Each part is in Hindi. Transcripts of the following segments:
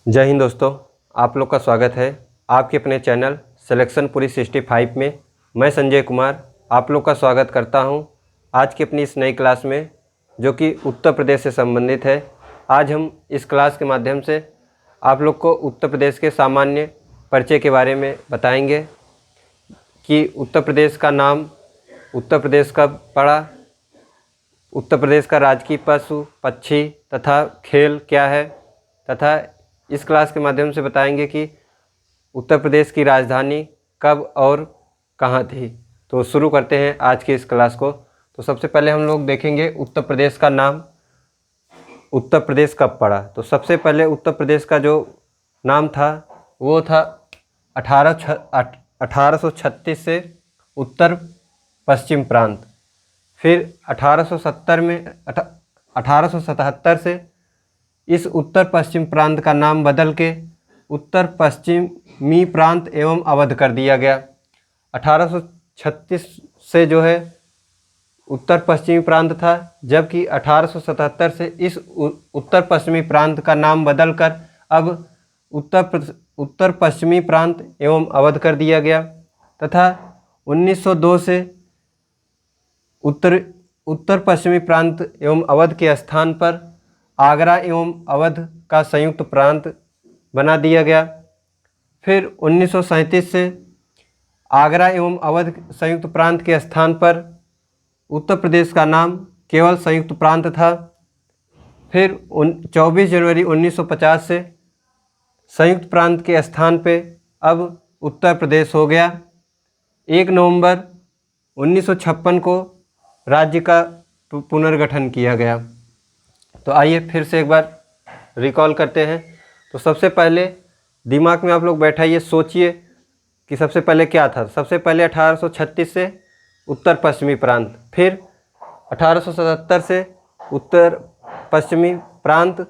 जय हिंद दोस्तों, आप लोग का स्वागत है आपके अपने चैनल सिलेक्शन पूरी 65 में। मैं संजय कुमार आप लोग का स्वागत करता हूं आज की अपनी इस नई क्लास में, जो कि उत्तर प्रदेश से संबंधित है। आज हम इस क्लास के माध्यम से आप लोग को उत्तर प्रदेश के सामान्य परिचय के बारे में बताएंगे कि उत्तर प्रदेश का नाम, उत्तर प्रदेश कब पड़ा, उत्तर प्रदेश का राजकीय पशु, पक्षी तथा खेल क्या है, तथा इस क्लास के माध्यम से बताएंगे कि उत्तर प्रदेश की राजधानी कब और कहाँ थी। तो शुरू करते हैं आज की इस क्लास को। तो सबसे पहले हम लोग देखेंगे उत्तर प्रदेश का नाम, उत्तर प्रदेश कब पड़ा। तो सबसे पहले उत्तर प्रदेश का जो नाम था वो था 1836 से उत्तर पश्चिम प्रांत। फिर 1877 से इस उत्तर पश्चिम प्रांत का नाम बदल के उत्तर पश्चिमी प्रांत एवं अवध कर दिया गया। 1836 से जो है उत्तर पश्चिमी प्रांत था, जबकि 1877 से इस उत्तर पश्चिमी प्रांत का नाम बदलकर अब उत्तर पश्चिमी प्रांत एवं अवध कर दिया गया। तथा 1902 से उत्तर पश्चिमी प्रांत एवं अवध के स्थान पर आगरा एवं अवध का संयुक्त प्रांत बना दिया गया। फिर 1937 से आगरा एवं अवध संयुक्त प्रांत के स्थान पर उत्तर प्रदेश का नाम केवल संयुक्त प्रांत था। फिर 24 जनवरी 1950 से संयुक्त प्रांत के स्थान पे अब उत्तर प्रदेश हो गया। 1 नवंबर 1956 को राज्य का पुनर्गठन किया गया। तो आइए फिर से एक बार रिकॉल करते हैं। तो सबसे पहले दिमाग में आप लोग बैठाइए, सोचिए कि सबसे पहले क्या था। सबसे पहले 1836 से उत्तर पश्चिमी प्रांत, फिर 1877 से उत्तर पश्चिमी प्रांत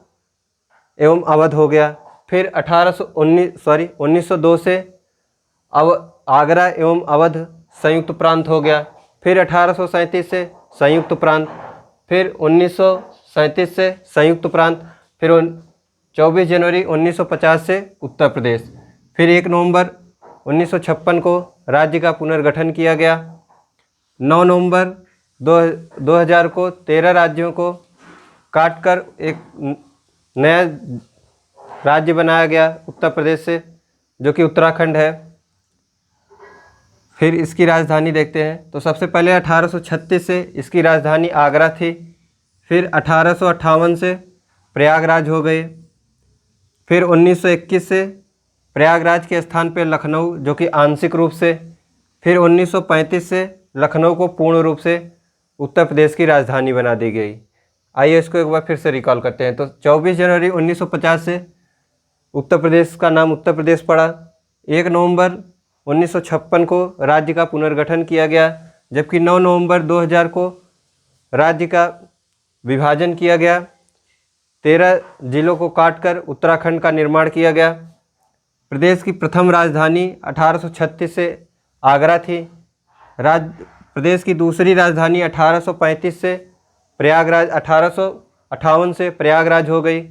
एवं अवध हो गया। फिर 1902 से आगरा एवं अवध संयुक्त प्रांत हो गया। फिर 1837 से संयुक्त प्रांत, फिर 1937 से संयुक्त प्रांत, फिर 24 जनवरी 1950 से उत्तर प्रदेश। फिर 1 नवंबर 1956 को राज्य का पुनर्गठन किया गया। 9 नवंबर 2000 को 13 राज्यों को काटकर एक नया राज्य बनाया गया उत्तर प्रदेश से, जो कि उत्तराखंड है। फिर इसकी राजधानी देखते हैं। तो सबसे पहले 1836 से इसकी राजधानी आगरा थी। फिर 1858 से प्रयागराज हो गए। फिर 1921 से प्रयागराज के स्थान पर लखनऊ, जो कि आंशिक रूप से। फिर 1935 से लखनऊ को पूर्ण रूप से उत्तर प्रदेश की राजधानी बना दी गई। आइए इसको एक बार फिर से रिकॉल करते हैं। तो 24 जनवरी 1950 से उत्तर प्रदेश का नाम उत्तर प्रदेश पड़ा। 1 नवंबर 1956 को राज्य का पुनर्गठन किया गया, जबकि 9 नवंबर 2000 को राज्य का विभाजन किया गया। 13 जिलों को काटकर उत्तराखंड का निर्माण किया गया। प्रदेश की प्रथम राजधानी 1836 से आगरा थी। प्रदेश की दूसरी राजधानी 1835 से प्रयागराज, 1858 से प्रयागराज हो गई,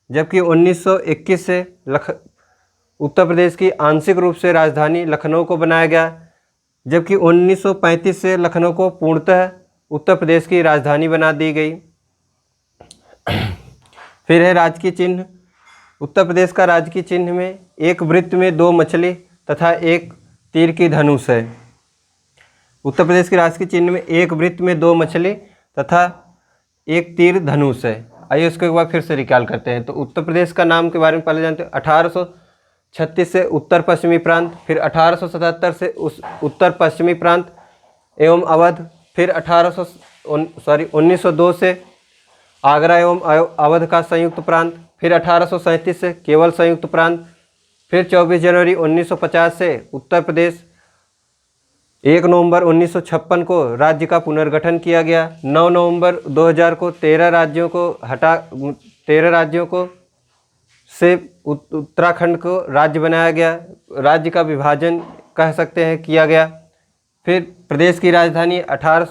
जबकि 1921 से उत्तर प्रदेश की आंशिक रूप से राजधानी लखनऊ को बनाया गया, जबकि 1935 से लखनऊ को पूर्णतः उत्तर प्रदेश की राजधानी बना दी गई। फिर है राजकीय चिन्ह। उत्तर प्रदेश का राजकीय चिन्ह में एक वृत्त में 2 मछली तथा एक तीर की धनुष है। उत्तर प्रदेश के राजकीय चिन्ह में एक वृत्त में 2 मछली तथा एक तीर धनुष है। आइए उसको एक बार फिर से रिकॉल करते हैं। तो उत्तर प्रदेश का नाम के बारे में पहले जानते हैं। 1836 से उत्तर पश्चिमी प्रांत, फिर 1877 से उत्तर पश्चिमी प्रांत एवं अवध, फिर 1902 से आगरा एवं अवध का संयुक्त प्रांत, फिर 1837 से केवल संयुक्त प्रांत, फिर 24 जनवरी 1950 से उत्तर प्रदेश। 1 नवंबर 1956 को राज्य का पुनर्गठन किया गया। 9 नवंबर 2000 को 13 राज्यों को से उत्तराखंड को राज्य बनाया गया। राज्य का विभाजन कह सकते हैं किया गया। फिर प्रदेश की राजधानी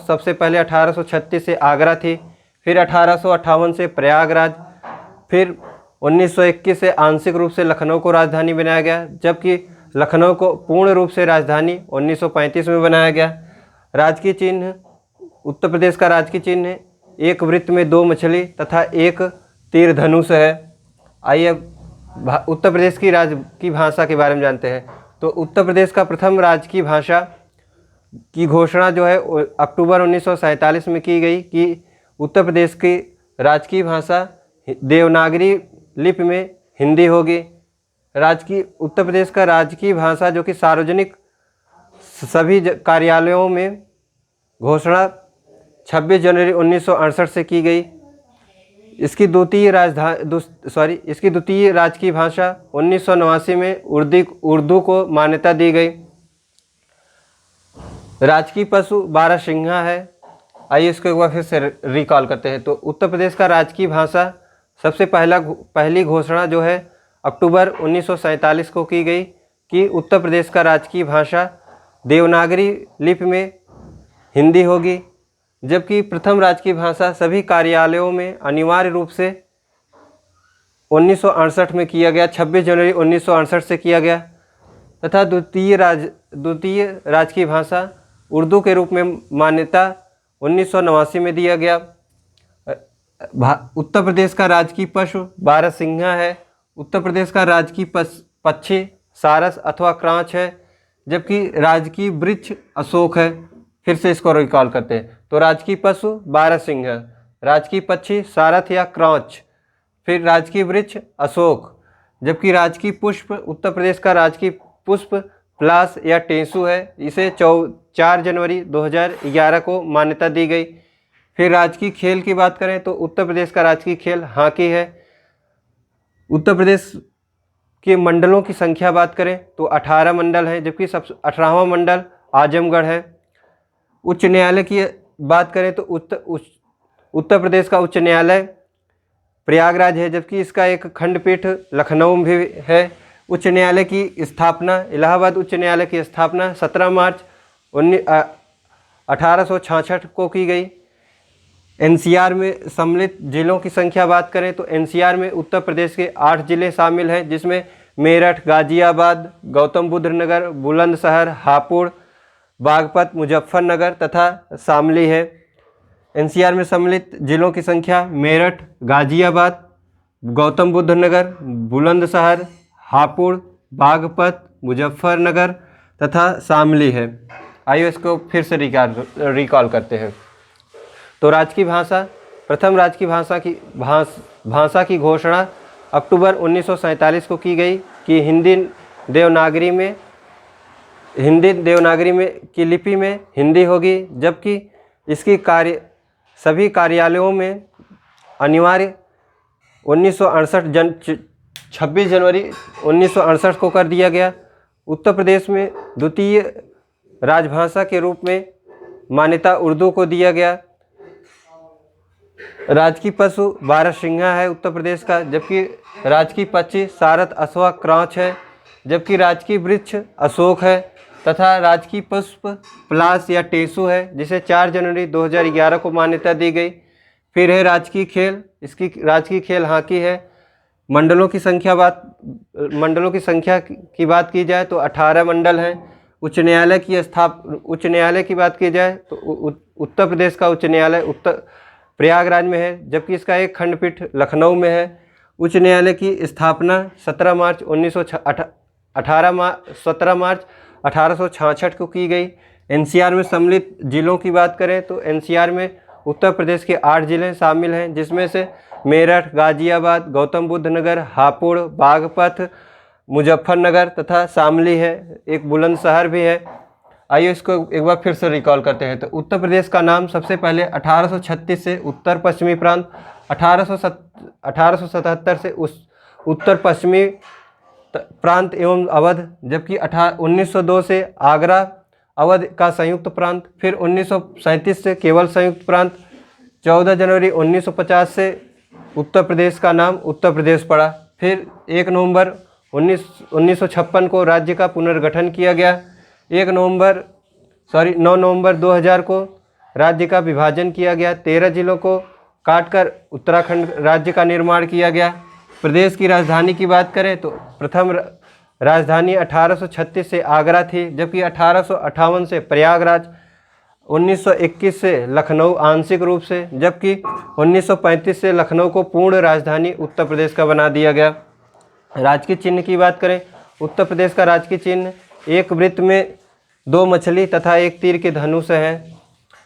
सबसे पहले 1836 से आगरा थी, फिर 1858 से प्रयागराज, फिर 1921 से आंशिक रूप से लखनऊ को राजधानी बनाया गया, जबकि लखनऊ को पूर्ण रूप से राजधानी 1935 में बनाया गया। राजकीय चिन्ह, उत्तर प्रदेश का राजकीय चिन्ह एक वृत्त में 2 मछली तथा एक तीर धनुष है। आइए अब उत्तर प्रदेश की भाषा के बारे में जानते हैं। तो उत्तर प्रदेश का प्रथम राजकीय भाषा की घोषणा जो है अक्टूबर 1947 में की गई कि उत्तर प्रदेश की राजकीय भाषा देवनागरी लिपि में हिंदी होगी। उत्तर प्रदेश का राजकीय भाषा जो कि सार्वजनिक सभी कार्यालयों में घोषणा 26 जनवरी 1968 से की गई। इसकी द्वितीय राजकीय भाषा 1989 में उर्दू को मान्यता दी गई। राजकीय पशु बारहसिंघा है। आइए इसको एक बार फिर से रिकॉल करते हैं। तो उत्तर प्रदेश का राजकीय भाषा सबसे पहली घोषणा जो है अक्टूबर 1947 को की गई कि उत्तर प्रदेश का राजकीय भाषा देवनागरी लिपि में हिंदी होगी, जबकि प्रथम राजकीय भाषा सभी कार्यालयों में अनिवार्य रूप से 1968 में किया गया, 26 जनवरी 1968 से किया गया। तथा द्वितीय राजकीय भाषा उर्दू के रूप में मान्यता 1989 में दिया गया। उत्तर प्रदेश का राजकीय पशु बारहसिंघा है। उत्तर प्रदेश का राजकीय पक्षी सारस अथवा क्रांच है, जबकि राजकीय वृक्ष अशोक है। फिर से इसको रिकॉल करते हैं। तो राजकीय पशु बारहसिंघा, राजकीय पक्षी सारथ या क्रांच, फिर राजकीय वृक्ष अशोक, जबकि राजकीय पुष्प उत्तर प्रदेश का राजकीय पुष्प पलाश या टेंसू है। इसे 4 जनवरी 2011 को मान्यता दी गई। फिर राजकीय खेल की बात करें तो उत्तर प्रदेश का राजकीय खेल हॉकी है। उत्तर प्रदेश के मंडलों की संख्या बात करें तो 18 मंडल हैं, जबकि 18वां मंडल आजमगढ़ है। उच्च न्यायालय की बात करें तो उत्तर प्रदेश का उच्च न्यायालय प्रयागराज है, जबकि इसका एक खंडपीठ लखनऊ में भी है। उच्च न्यायालय की स्थापना, इलाहाबाद उच्च न्यायालय की स्थापना 17 मार्च 1866 को की गई। एनसीआर में सम्मिलित जिलों की संख्या बात करें तो एनसीआर में उत्तर प्रदेश के 8 जिले शामिल हैं, जिसमें मेरठ, गाजियाबाद, गौतम बुद्ध नगर, बुलंदशहर, हापुड़, बागपत, मुजफ्फरनगर तथा शामली है। एनसीआर में सम्मिलित जिलों की संख्या मेरठ, गाजियाबाद, गौतम बुद्ध नगर, बुलंदशहर, हापुड़, बागपत, मुजफ्फरनगर तथा शामली है। आइए इसको फिर से रिकॉल करते हैं। तो राजकीय भाषा, प्रथम राजकीय भाषा की घोषणा अक्टूबर 1947 को की गई कि हिंदी देवनागरी में की लिपि में हिंदी होगी, जबकि इसकी सभी कार्यालयों में अनिवार्य 26 जनवरी 1968 को कर दिया गया। उत्तर प्रदेश में द्वितीय राजभाषा के रूप में मान्यता उर्दू को दिया गया। राजकीय पशु बारहसिंघा है उत्तर प्रदेश का, जबकि राजकीय पक्षी सारथ अथवा क्रांच है, जबकि राजकीय वृक्ष अशोक है तथा राजकीय पुष्प पलाश या टेंसू है, जिसे 4 जनवरी 2011 को मान्यता दी गई। फिर है राजकीय खेल, इसकी राजकीय खेल हॉकी है। मंडलों की संख्या की बात की जाए तो 18 मंडल हैं। उच्च न्यायालय की बात की जाए तो उत्तर प्रदेश का उच्च न्यायालय प्रयागराज में है, जबकि इसका एक खंडपीठ लखनऊ में है। उच्च न्यायालय की स्थापना 17 मार्च 1866 को की गई। एनसीआर में सम्मिलित जिलों की बात करें तो एनसीआर में उत्तर प्रदेश के 8 जिले शामिल हैं, जिसमें से मेरठ, गाजियाबाद, गौतम बुद्ध नगर, हापुड़, बागपत, मुजफ्फरनगर तथा शामली है। एक बुलंदशहर भी है। आइए इसको एक बार फिर से रिकॉल करते हैं। तो उत्तर प्रदेश का नाम सबसे पहले 1836 से उत्तर पश्चिमी प्रांत, 1877 से उत्तर पश्चिमी प्रांत एवं अवध, जबकि 1902 से आगरा अवध का संयुक्त प्रांत, फिर 1937 से केवल संयुक्त प्रांत, 14 जनवरी 1950 से उत्तर प्रदेश का नाम उत्तर प्रदेश पड़ा। फिर 1 नवंबर 1956 को राज्य का पुनर्गठन किया गया। 9 नवंबर 2000 को राज्य का विभाजन किया गया। 13 जिलों को काटकर उत्तराखंड राज्य का निर्माण किया गया। प्रदेश की राजधानी की बात करें तो प्रथम राजधानी 1836 से आगरा थी, जबकि 1858 से प्रयागराज, 1921 से लखनऊ आंशिक रूप से, जबकि 1935 से लखनऊ को पूर्ण राजधानी उत्तर प्रदेश का बना दिया गया। राजकीय चिन्ह की बात करें, उत्तर प्रदेश का राजकीय चिन्ह एक वृत्त में 2 मछली तथा 1 तीर के धनुष है।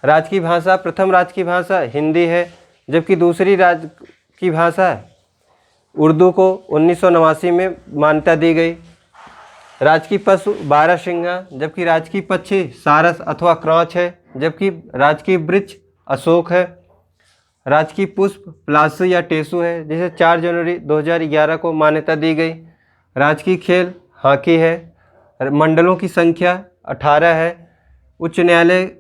राजकीय भाषा, प्रथम राजकीय भाषा हिंदी है, जबकि दूसरी राजकीय भाषा उर्दू को 1989 में मान्यता दी गई। राजकीय पशु बारहसिंगा, जबकि राजकीय पक्षी सारस अथवा क्रांच है, जबकि राजकीय वृक्ष अशोक है। राजकीय पुष्प प्लासू या टेसू है, जिसे 4 जनवरी 2011 को मान्यता दी गई। राजकीय खेल हॉकी है। मंडलों की संख्या 18 है। उच्च न्यायालय,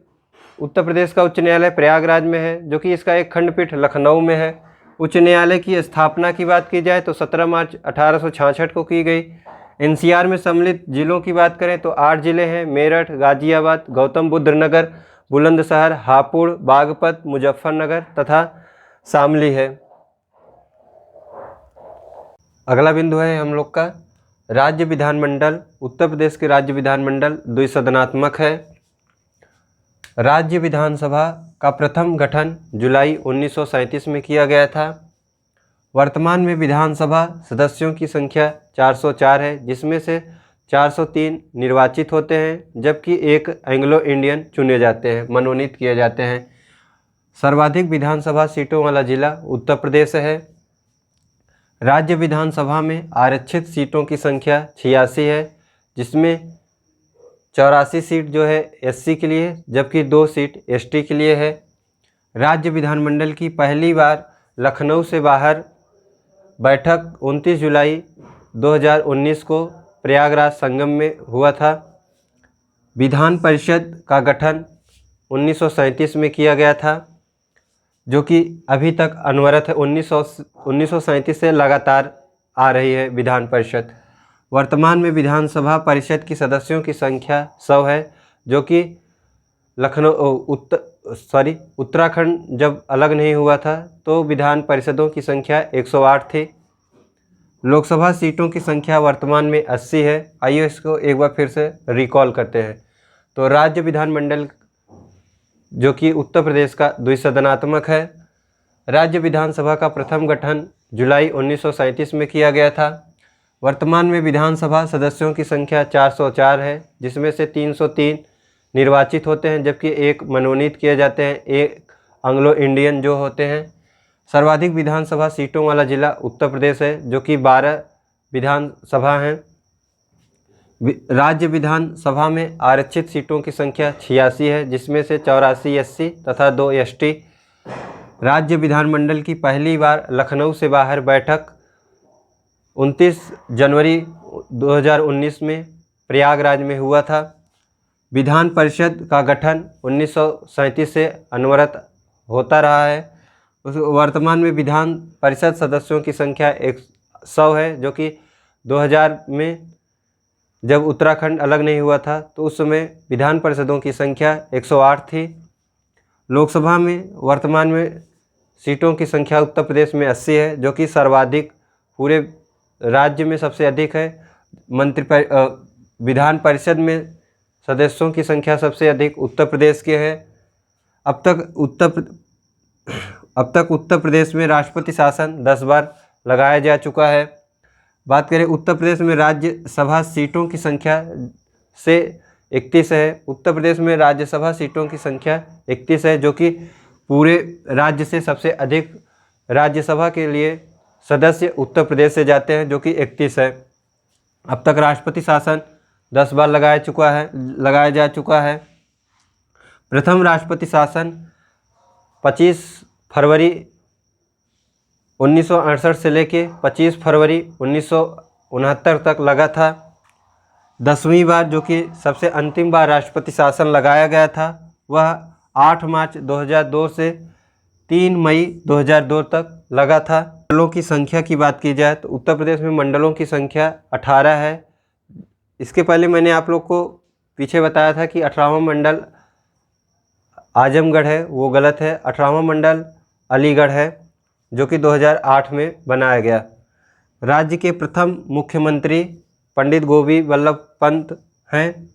उत्तर प्रदेश का उच्च न्यायालय प्रयागराज में है, जो कि इसका एक खंडपीठ लखनऊ में है। उच्च न्यायालय की स्थापना की बात की जाए तो 17 मार्च 1866 को की गई। एनसीआर में सम्मिलित जिलों की बात करें तो 8 जिले हैं: मेरठ, गाजियाबाद, गौतम बुद्ध नगर, बुलंदशहर, हापुड़, बागपत, मुजफ्फरनगर तथा शामली है। अगला बिंदु है हम लोग का राज्य विधानमंडल। उत्तर प्रदेश के राज्य विधानमंडल द्विसदनात्मक है। राज्य विधानसभा का प्रथम गठन जुलाई 1937 में किया गया था। वर्तमान में विधानसभा सदस्यों की संख्या 404 है, जिसमें से 403 निर्वाचित होते हैं, जबकि 1 एंग्लो इंडियन चुने जाते हैं, मनोनीत किए जाते हैं। सर्वाधिक विधानसभा सीटों वाला जिला उत्तर प्रदेश है। राज्य विधानसभा में आरक्षित सीटों की संख्या 86 है, जिसमें 84 सीट जो है एससी के लिए, जबकि 2 सीट एसटी के लिए है। राज्य विधानमंडल की पहली बार लखनऊ से बाहर बैठक 29 जुलाई 2019 को प्रयागराज संगम में हुआ था। विधान परिषद का गठन 1937 में किया गया था, जो कि अभी तक अनवरत है। 1937 से लगातार आ रही है विधान परिषद। वर्तमान में विधानसभा परिषद की सदस्यों की संख्या 100 है, जो कि उत्तराखंड जब अलग नहीं हुआ था तो विधान परिषदों की संख्या 108 थी। लोकसभा सीटों की संख्या वर्तमान में 80 है। आइए इसको एक बार फिर से रिकॉल करते हैं। तो राज्य विधानमंडल जो कि उत्तर प्रदेश का द्विसदनात्मक है। राज्य विधानसभा का प्रथम गठन जुलाई 1937 में किया गया था। वर्तमान में विधानसभा सदस्यों की संख्या 404 है, जिसमें से 303 निर्वाचित होते हैं, जबकि 1 मनोनीत किए जाते हैं, 1 एंग्लो इंडियन जो होते हैं। सर्वाधिक विधानसभा सीटों वाला जिला उत्तर प्रदेश है, जो कि 12 विधानसभा हैं। राज्य विधानसभा में आरक्षित सीटों की संख्या 86 है, जिसमें से 84 एससी तथा 2 एसटी। राज्य विधानमंडल की पहली बार लखनऊ से बाहर बैठक 29 जनवरी 2019 में प्रयागराज में हुआ था। विधान परिषद का गठन 1937 से अनवरत होता रहा है। वर्तमान में विधान परिषद सदस्यों की संख्या 100 है, जो कि 2000 में जब उत्तराखंड अलग नहीं हुआ था तो उस समय विधान परिषदों की संख्या 108 थी। लोकसभा में वर्तमान में सीटों की संख्या उत्तर प्रदेश में 80 है, जो कि सर्वाधिक पूरे राज्य में सबसे अधिक है। विधान परिषद में सदस्यों की संख्या सबसे अधिक उत्तर प्रदेश की है। अब तक उत्तर प्रदेश में राष्ट्रपति शासन 10 बार लगाया जा चुका है। बात करें उत्तर प्रदेश में राज्यसभा सीटों की संख्या से 31 है। उत्तर प्रदेश में राज्यसभा सीटों की संख्या 31 है, जो कि पूरे राज्य से सबसे अधिक राज्यसभा के लिए सदस्य उत्तर प्रदेश से जाते हैं, जो कि 31 है। अब तक राष्ट्रपति शासन 10 बार लगाया जा चुका है। प्रथम राष्ट्रपति शासन 25 फरवरी 1968 से लेके 25 फरवरी 1969 तक लगा था। 10वीं बार जो कि सबसे अंतिम बार राष्ट्रपति शासन लगाया गया था, वह 8 मार्च 2002 से 3 मई 2002 तक लगा था। मंडलों की संख्या की बात की जाए तो उत्तर प्रदेश में मंडलों की संख्या 18 है। इसके पहले मैंने आप लोग को पीछे बताया था कि 18वां मंडल आजमगढ़ है, वो गलत है। 18वां मंडल अलीगढ़ है, जो कि 2008 में बनाया गया। राज्य के प्रथम मुख्यमंत्री पंडित गोविंद वल्लभ पंत हैं।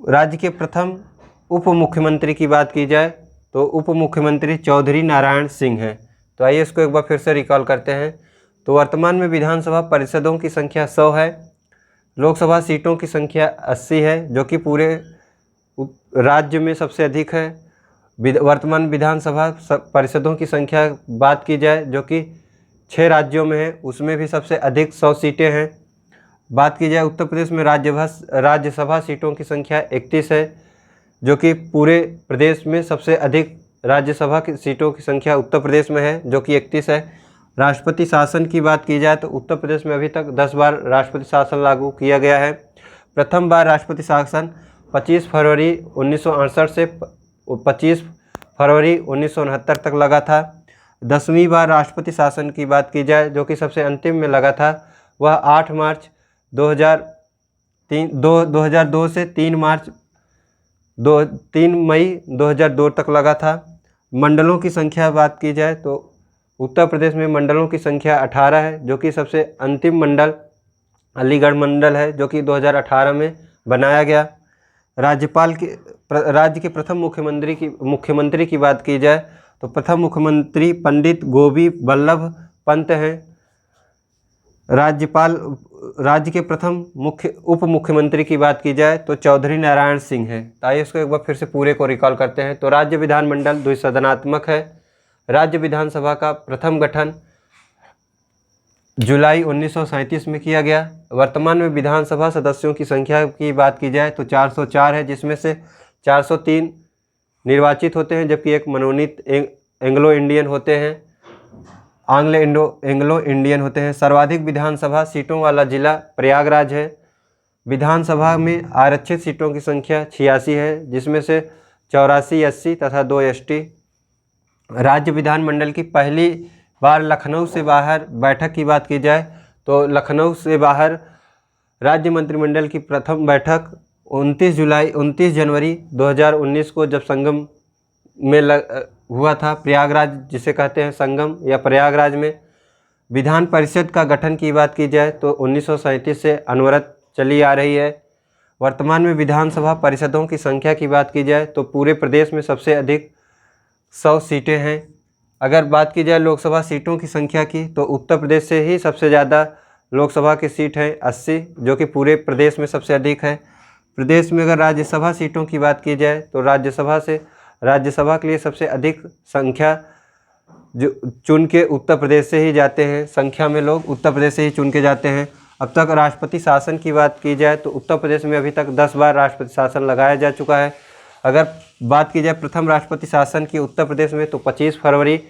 राज्य के प्रथम उप मुख्यमंत्री की बात की जाए तो उप मुख्यमंत्री चौधरी नारायण सिंह हैं। तो आइए इसको एक बार फिर से रिकॉल करते हैं। तो वर्तमान में विधानसभा परिषदों की संख्या 100 है, लोकसभा सीटों की संख्या 80 है जो कि पूरे राज्य में सबसे अधिक है। वर्तमान विधानसभा परिषदों की संख्या बात की जाए जो कि 6 राज्यों में है, उसमें भी सबसे अधिक 100 सीटें हैं। बात की जाए उत्तर प्रदेश में राज्यसभा सीटों की संख्या 31 है जो कि पूरे प्रदेश में सबसे अधिक राज्यसभा की सीटों की संख्या उत्तर प्रदेश में है जो कि 31 है। राष्ट्रपति शासन की बात की जाए तो उत्तर प्रदेश में अभी तक 10 बार राष्ट्रपति शासन लागू किया गया है। प्रथम बार राष्ट्रपति शासन 25 फरवरी 1968 से 25 फरवरी 1969 तक लगा था। 10वीं बार राष्ट्रपति शासन की बात की जाए जो कि सबसे अंतिम में लगा था, वह 8 मार्च 2002 से 3 मई 2002 तक लगा था। मंडलों की संख्या बात की जाए तो उत्तर प्रदेश में मंडलों की संख्या 18 है जो कि सबसे अंतिम मंडल अलीगढ़ मंडल है जो कि 2018 में बनाया गया। राज्य के प्रथम मुख्यमंत्री की बात की जाए तो प्रथम मुख्यमंत्री पंडित गोविंद वल्लभ पंत हैं। राज्य के प्रथम उप मुख्यमंत्री की बात की जाए तो चौधरी नारायण सिंह हैं। तो आइए इसको एक बार फिर से पूरे को रिकॉल करते हैं। तो राज्य विधानमंडल द्विसदनात्मक है। राज्य विधानसभा का प्रथम गठन जुलाई 1937 में किया गया। वर्तमान में विधानसभा सदस्यों की संख्या की बात की जाए तो 404 है, जिसमें से 403 निर्वाचित होते हैं जबकि एक मनोनीत एंग्लो इंडियन होते हैं, एंग्लो इंडियन होते हैं। सर्वाधिक विधानसभा सीटों वाला जिला प्रयागराज है। विधानसभा में आरक्षित सीटों की संख्या 86 है जिसमें से 84 SC तथा 2 ST। राज्य विधानमंडल की पहली बार लखनऊ से बाहर बैठक की बात की जाए तो लखनऊ से बाहर राज्य मंत्रिमंडल की प्रथम बैठक 29 जनवरी 2019 को जब संगम में हुआ था, प्रयागराज जिसे कहते हैं संगम या प्रयागराज में। विधान परिषद का गठन की बात की जाए तो 1937 से अनवरत चली आ रही है। वर्तमान में विधानसभा परिषदों की संख्या की बात की जाए तो पूरे प्रदेश में सबसे अधिक 100 सीटें हैं। अगर बात की जाए लोकसभा सीटों की संख्या की तो उत्तर प्रदेश से ही सबसे ज़्यादा लोकसभा की सीट है 80 जो कि पूरे प्रदेश में सबसे अधिक है। प्रदेश में अगर राज्यसभा सीटों की बात की जाए तो राज्यसभा के लिए सबसे अधिक संख्या जो चुन के उत्तर प्रदेश से ही जाते हैं, संख्या में लोग उत्तर प्रदेश से ही चुन के जाते हैं। अब तक राष्ट्रपति शासन की बात की जाए तो उत्तर प्रदेश में अभी तक 10 बार राष्ट्रपति शासन लगाया जा चुका है। अगर बात की जाए प्रथम राष्ट्रपति शासन की उत्तर प्रदेश में तो 25 फरवरी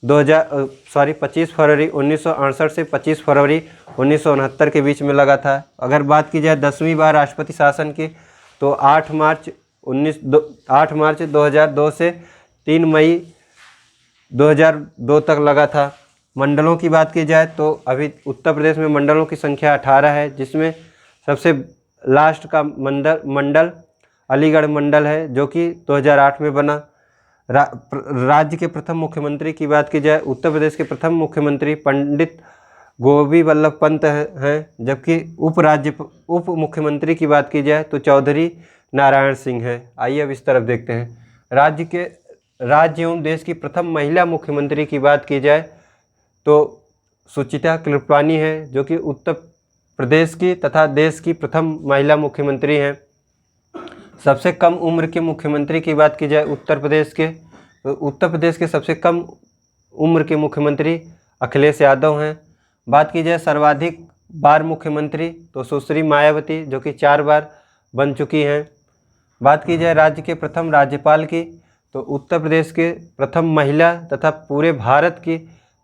1968 से 25 फरवरी 1969 के बीच में लगा था। अगर बात की जाए 10वीं बार राष्ट्रपति शासन की तो 8 मार्च 2002 से 3 मई 2002 तक लगा था। मंडलों की बात की जाए तो अभी उत्तर प्रदेश में मंडलों की संख्या 18 है जिसमें सबसे लास्ट का मंडल अलीगढ़ मंडल है जो कि 2008 में बना। राज्य के प्रथम मुख्यमंत्री की बात की जाए उत्तर प्रदेश के प्रथम मुख्यमंत्री पंडित गोविंद वल्लभ पंत हैं जबकि उप मुख्यमंत्री की बात की जाए तो चौधरी नारायण सिंह है। आइए अब इस तरफ देखते हैं। राज्य एवं देश की प्रथम महिला मुख्यमंत्री की बात की जाए तो सुचित्रा कृपलानी है जो कि उत्तर प्रदेश की तथा देश की प्रथम महिला मुख्यमंत्री हैं। सबसे कम उम्र के मुख्यमंत्री की बात की जाए उत्तर प्रदेश के सबसे कम उम्र के मुख्यमंत्री अखिलेश यादव हैं। बात की जाए सर्वाधिक बार मुख्यमंत्री तो सुश्री मायावती जो कि 4 बार बन चुकी हैं। बात की जाए राज्य के प्रथम राज्यपाल की तो उत्तर प्रदेश के प्रथम महिला तथा पूरे भारत की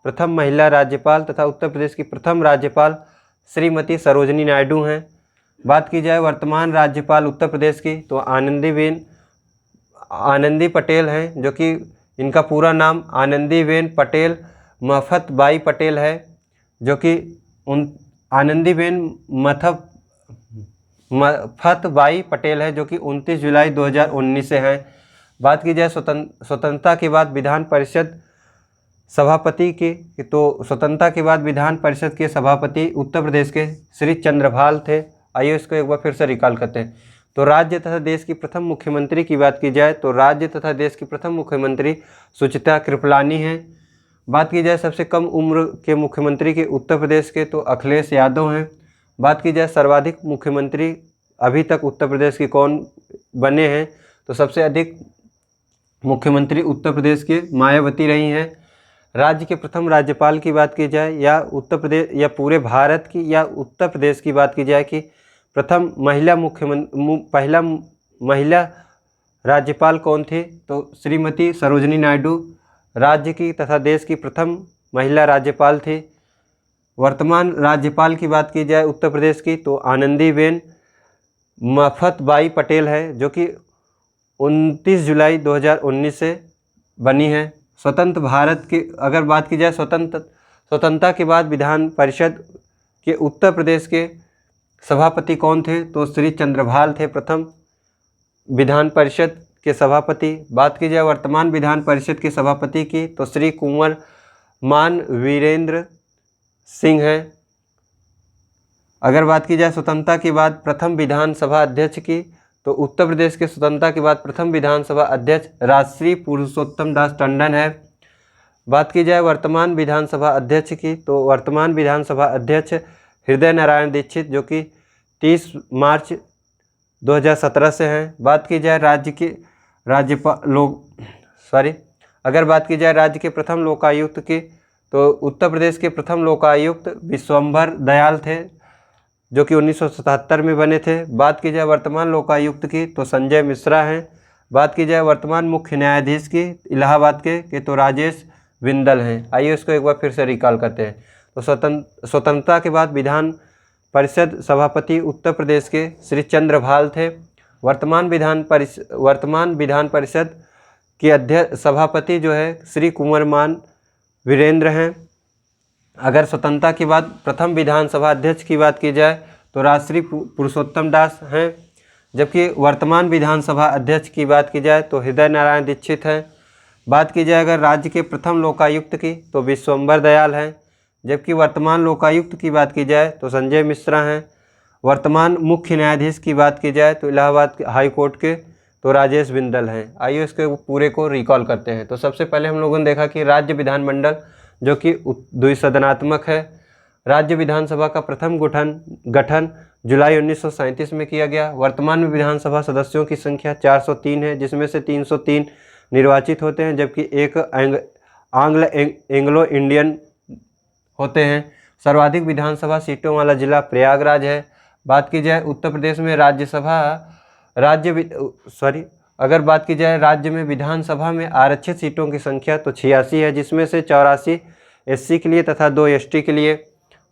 प्रथम महिला राज्यपाल तथा उत्तर प्रदेश की प्रथम राज्यपाल श्रीमती सरोजनी नायडू हैं। बात की जाए वर्तमान राज्यपाल उत्तर प्रदेश की तो आनंदी पटेल हैं जो कि इनका पूरा नाम आनंदीबेन पटेल मफत बाई पटेल है जो कि आनंदीबेन मफत बाई पटेल है जो कि 29 जुलाई 2019 से हैं। बात की जाए स्वतंत्रता के बाद विधान परिषद सभापति की, तो स्वतंत्रता के बाद विधान परिषद के सभापति उत्तर प्रदेश के श्री चंद्रभाल थे। आइए इसको एक बार फिर से रिकॉल करते हैं। तो राज्य तथा देश की प्रथम मुख्यमंत्री की बात की जाए तो राज्य तथा देश की प्रथम मुख्यमंत्री सुचित्रा कृपलानी हैं। बात की जाए सबसे कम उम्र के मुख्यमंत्री के उत्तर प्रदेश के, तो अखिलेश यादव हैं। बात की जाए सर्वाधिक मुख्यमंत्री अभी तक उत्तर प्रदेश के कौन बने हैं, तो सबसे अधिक मुख्यमंत्री उत्तर प्रदेश के मायावती रही हैं। राज्य के प्रथम राज्यपाल की बात की जाए या उत्तर प्रदेश या पूरे भारत की या उत्तर प्रदेश की बात की जाए कि प्रथम पहला महिला राज्यपाल कौन थी, तो श्रीमती सरोजिनी नायडू राज्य की तथा देश की प्रथम महिला राज्यपाल थी। वर्तमान राज्यपाल की बात की जाए उत्तर प्रदेश की तो आनंदीबेन मफतबाई पटेल है, जो कि 29 जुलाई 2019 से बनी है। स्वतंत्र भारत की अगर बात की जाए स्वतंत्रता के बाद विधान परिषद के उत्तर प्रदेश के सभापति कौन थे, तो श्री चंद्रभाल थे प्रथम विधान परिषद के सभापति। बात की जाए वर्तमान विधान परिषद के सभापति की तो श्री कुंवर मान वीरेंद्र सिंह हैं। अगर बात की जाए स्वतंत्रता के बाद प्रथम विधानसभा अध्यक्ष की तो उत्तर प्रदेश के स्वतंत्रता के बाद प्रथम विधानसभा अध्यक्ष राजश्री पुरुषोत्तम दास टंडन है। बात की जाए वर्तमान विधानसभा अध्यक्ष की तो वर्तमान विधानसभा अध्यक्ष हृदय नारायण दीक्षित, जो कि 30 मार्च 2017 से हैं। बात की जाए अगर बात की जाए राज्य के प्रथम लोकायुक्त की तो उत्तर प्रदेश के प्रथम लोकायुक्त विश्वंभर दयाल थे, जो कि 1977 में बने थे। बात की जाए वर्तमान लोकायुक्त की तो संजय मिश्रा हैं। बात की जाए वर्तमान मुख्य न्यायाधीश की इलाहाबाद के तो राजेश बिंदल हैं। आइए उसको एक बार फिर से रिकॉल करते हैं। तो स्वतंत्रता के बाद विधान परिषद सभापति उत्तर प्रदेश के श्री चंद्रभाल थे। वर्तमान विधान परिषद के अध्यक्ष सभापति जो है श्री कुंवरमान वीरेंद्र हैं। अगर स्वतंत्रता के बाद प्रथम विधानसभा अध्यक्ष की बात की जाए तो राजश्री पुरुषोत्तम दास हैं, जबकि वर्तमान विधानसभा अध्यक्ष की बात की जाए तो हृदय नारायण दीक्षित हैं। बात की जाए अगर राज्य के प्रथम लोकायुक्त की तो विश्वंभर दयाल हैं, जबकि वर्तमान लोकायुक्त की बात की जाए तो संजय मिश्रा हैं। वर्तमान मुख्य न्यायाधीश की बात की जाए तो इलाहाबाद हाई कोर्ट के तो राजेश बिंदल हैं। आइए इसके पूरे को रिकॉल करते हैं। तो सबसे पहले हम लोगों ने देखा कि राज्य विधानमंडल जो कि द्विसदनात्मक है। राज्य विधानसभा का प्रथम गठन जुलाई 1937 में किया गया। वर्तमान में विधानसभा सदस्यों की संख्या 403 है, जिसमें से 303 निर्वाचित होते हैं, जबकि एक एंग्लो इंडियन होते हैं। सर्वाधिक विधानसभा सीटों वाला जिला प्रयागराज है। बात की जाए उत्तर प्रदेश में अगर बात की जाए राज्य में विधानसभा में आरक्षित सीटों की संख्या तो 86 है, जिसमें से 84 एससी के लिए तथा 2 एसटी के लिए।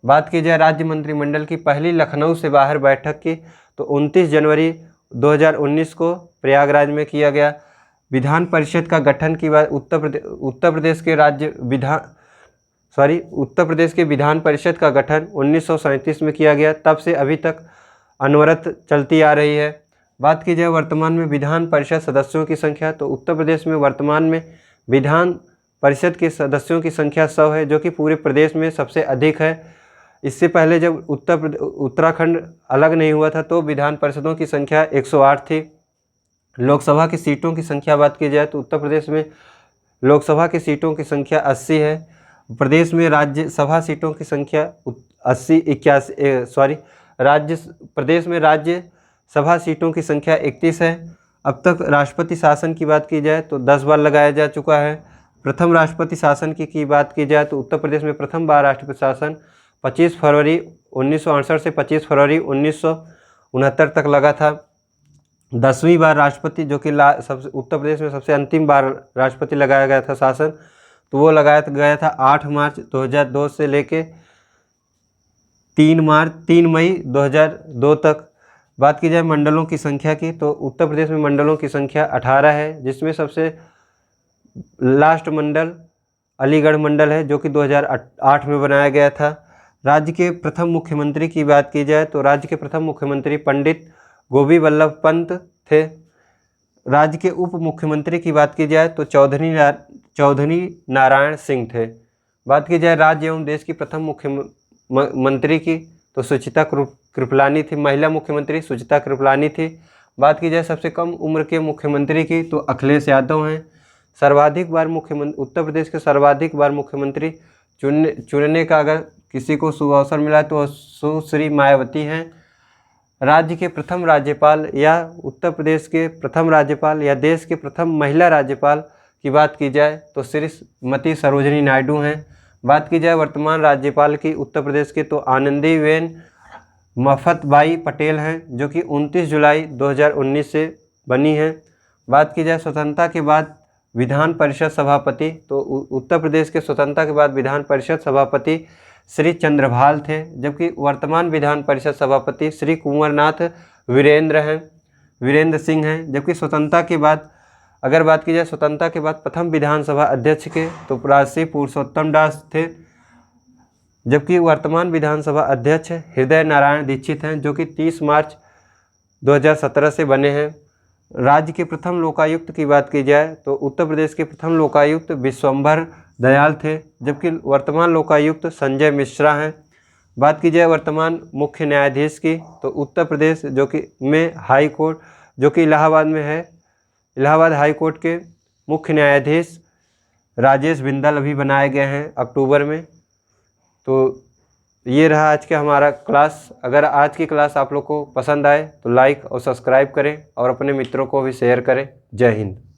बात की जाए राज्य मंत्रिमंडल की पहली लखनऊ से बाहर बैठक की तो 29 जनवरी 2019 को प्रयागराज में किया गया। विधान परिषद का गठन की बात उत्तर प्रदेश के विधान परिषद का गठन 1937 में किया गया। तब से अभी तक अनवरत चलती आ रही है। बात की जाए वर्तमान में विधान परिषद सदस्यों की संख्या तो उत्तर प्रदेश में वर्तमान में विधान परिषद के सदस्यों की संख्या 100 है, जो कि पूरे प्रदेश में सबसे अधिक है। इससे पहले जब उत्तराखंड अलग नहीं हुआ था तो विधान परिषदों की संख्या 108 थी। लोकसभा की सीटों की संख्या बात की जाए तो उत्तर प्रदेश में लोकसभा की सीटों की संख्या 80 है। प्रदेश में राज्यसभा सीटों की संख्या प्रदेश में राज्यसभा सीटों की संख्या 31 है। अब तक राष्ट्रपति शासन की बात की जाए तो 10 बार लगाया जा चुका है। प्रथम राष्ट्रपति शासन की बात की जाए तो उत्तर प्रदेश में प्रथम बार राष्ट्रपति शासन 25 फरवरी 1968 से 25 फरवरी 1969 तक लगा था। 10वीं बार राष्ट्रपति जो कि उत्तर प्रदेश में सबसे अंतिम बार राष्ट्रपति लगाया गया था शासन, तो वो लगाया गया था 8 मार्च 2002 से लेके 3 मई 2002 तक। बात की जाए मंडलों की संख्या की तो उत्तर प्रदेश में मंडलों की संख्या 18 है, जिसमें सबसे लास्ट मंडल अलीगढ़ मंडल है, जो कि 2008 में बनाया गया था। राज्य के प्रथम मुख्यमंत्री की बात की जाए तो राज्य के प्रथम मुख्यमंत्री पंडित गोविंद वल्लभ पंत थे। राज्य के उप मुख्यमंत्री की बात की जाए तो चौधरी नारायण सिंह थे। बात की जाए राज्य एवं देश की प्रथम मुख्यमंत्री की तो सुचिता कृपलानी थी, महिला मुख्यमंत्री सुचिता कृपलानी थी। बात की जाए सबसे कम उम्र के मुख्यमंत्री की तो अखिलेश यादव हैं। सर्वाधिक बार मुख्यमंत्री, उत्तर प्रदेश के सर्वाधिक बार मुख्यमंत्री चुनने का अगर किसी को सुअवसर मिला तो सुश्री मायावती हैं। राज्य के प्रथम राज्यपाल या उत्तर प्रदेश के प्रथम राज्यपाल या देश के प्रथम महिला राज्यपाल की बात की जाए तो श्रीमती सरोजिनी नायडू हैं। बात की जाए वर्तमान राज्यपाल की उत्तर प्रदेश के तो आनंदीबेन मफतबाई पटेल हैं, जो कि 29 जुलाई 2019 से बनी हैं। बात की जाए स्वतंत्रता के बाद विधान परिषद सभापति तो उत्तर प्रदेश के स्वतंत्रता के बाद विधान परिषद सभापति श्री चंद्रभाल थे, जबकि वर्तमान विधान परिषद सभापति श्री कुंवरनाथ वीरेंद्र सिंह हैं। जबकि स्वतंत्रता के बाद अगर बात की जाए स्वतंत्रता के बाद प्रथम विधानसभा अध्यक्ष के तो राजश्री पुरुषोत्तम दास थे, जबकि वर्तमान विधानसभा अध्यक्ष हृदय नारायण दीक्षित हैं, जो कि 30 मार्च 2017 से बने हैं। राज्य के प्रथम लोकायुक्त की बात की जाए तो उत्तर प्रदेश के प्रथम लोकायुक्त विश्वंभर दयाल थे, जबकि वर्तमान लोकायुक्त संजय मिश्रा हैं। बात की जाए वर्तमान मुख्य न्यायाधीश की तो उत्तर प्रदेश जो कि में हाई कोर्ट जो कि इलाहाबाद में है, इलाहाबाद हाई कोर्ट के मुख्य न्यायाधीश राजेश बिंदल अभी बनाए गए हैं अक्टूबर में। तो ये रहा आज का हमारा क्लास। अगर आज की क्लास आप लोग को पसंद आए तो लाइक और सब्सक्राइब करें और अपने मित्रों को भी शेयर करें। जय हिंद।